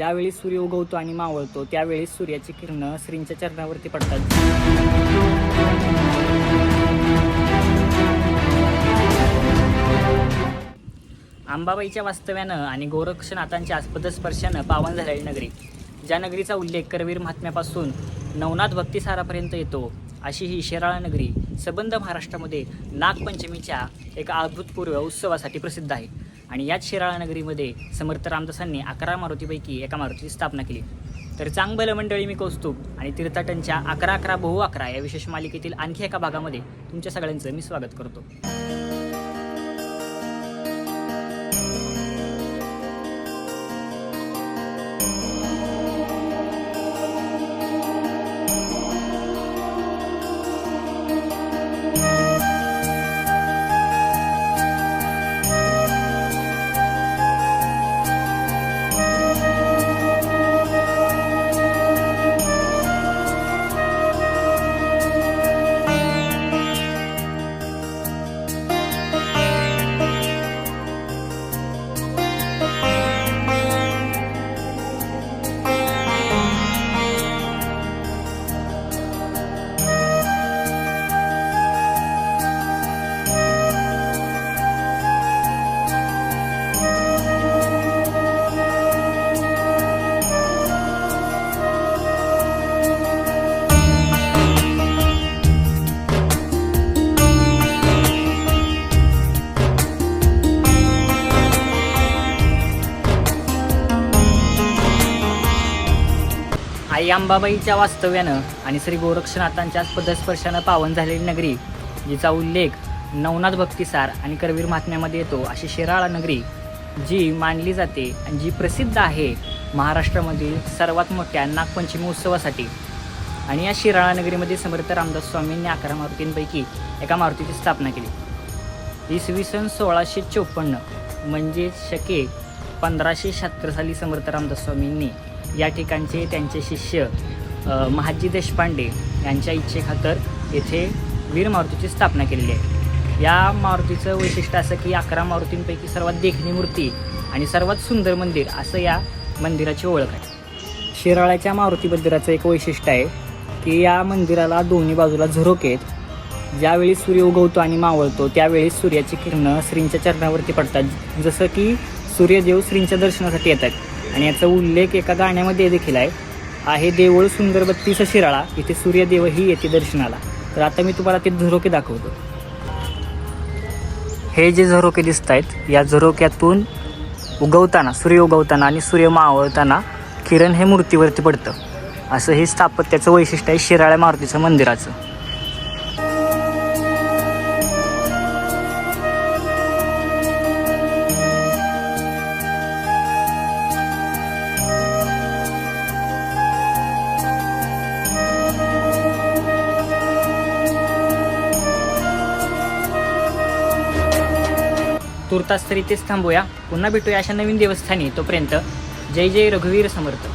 ज्यावेळी सूर्य उगवतो आणि मावळतो त्यावेळी सूर्याची किरणं श्रींच्या चरणावरती पडतात. अंबाबाईच्या वास्तव्यानं आणि गोरक्षनाथांच्या आस्पदस्पर्शानं पावन झालेली नगरी, ज्या नगरीचा उल्लेख करवीर महात्म्यापासून नवनाथ भक्तिसारापर्यंत येतो, अशी ही शिराळा नगरी संबंध महाराष्ट्रामध्ये नागपंचमीच्या एका अभूतपूर्व उत्सवासाठी प्रसिद्ध आहे. आणि याच शिराळा नगरीमध्ये समर्थ रामदासांनी 11 मारुतीपैकी एका मारुतीची स्थापना केली. तर चांगलं मंडळी, मी कौस्तुभ आणि तीर्थाटनच्या 11-11 बहु 11 या विशेष मालिकेतील आणखी एका भागामध्ये तुमच्या सगळ्यांचं मी स्वागत करतो. आई अंबाबाईच्या वास्तव्यानं आणि श्री गोरक्षनाथांच्या पदस्पर्शानं पावन झालेली नगरी, जिचा उल्लेख नवनाथ भक्तिसार आणि करवीर महात्म्यामध्ये येतो, अशी शिराळा नगरी जी मानली जाते आणि जी प्रसिद्ध आहे महाराष्ट्रामधील सर्वात मोठ्या नागपंचमी उत्सवासाठी. आणि या शिराळा नगरीमध्ये समर्थ रामदास स्वामींनी 11 मारुतींपैकी एका मारुतीची स्थापना केली. इसवी सन 1654 म्हणजेच शके 1576 साली समर्थ रामदास स्वामींनी या ठिकाणचे त्यांचे शिष्य महाजी देशपांडे यांच्या इच्छेखातर येथे वीर मारुतीची स्थापना केलेली आहे. या मारुतीचं वैशिष्ट्य असं की 11 मारुतींपैकी सर्वात देखणी मूर्ती आणि सर्वात सुंदर मंदिर असं या मंदिराची ओळख आहे. शिराळ्याच्या मारुती मंदिराचं एक वैशिष्ट्य आहे की या मंदिराला दोन्ही बाजूला झरोके आहेत. ज्यावेळी सूर्य उगवतो आणि मावळतो त्यावेळी सूर्याची किरणं श्रींच्या चरणावरती पडतात, जसं की सूर्यदेव श्रींच्या दर्शनासाठी येतात. आणि याचा उल्लेख एका गाण्यामध्ये देखील आहे देवळ सुंदर 32 शिराळा, इथे सूर्यदेवही येते दर्शनाला. तर आता मी तुम्हाला ते झरोके दाखवतो. हे जे झरोके दिसत आहेत, या झरोक्यातून उगवताना सूर्य उगवताना आणि सूर्य मावळताना किरण हे मूर्तीवरती पडतं. असं हे स्थापत्याचं वैशिष्ट्य आहे शिराळा मारुतीचं मंदिराचं. तुर्तास तरी तेच थांबूया. पुन्हा भेटूया अशा नवीन देवस्थानी. तोपर्यंत जय जय रघुवीर समर्थ.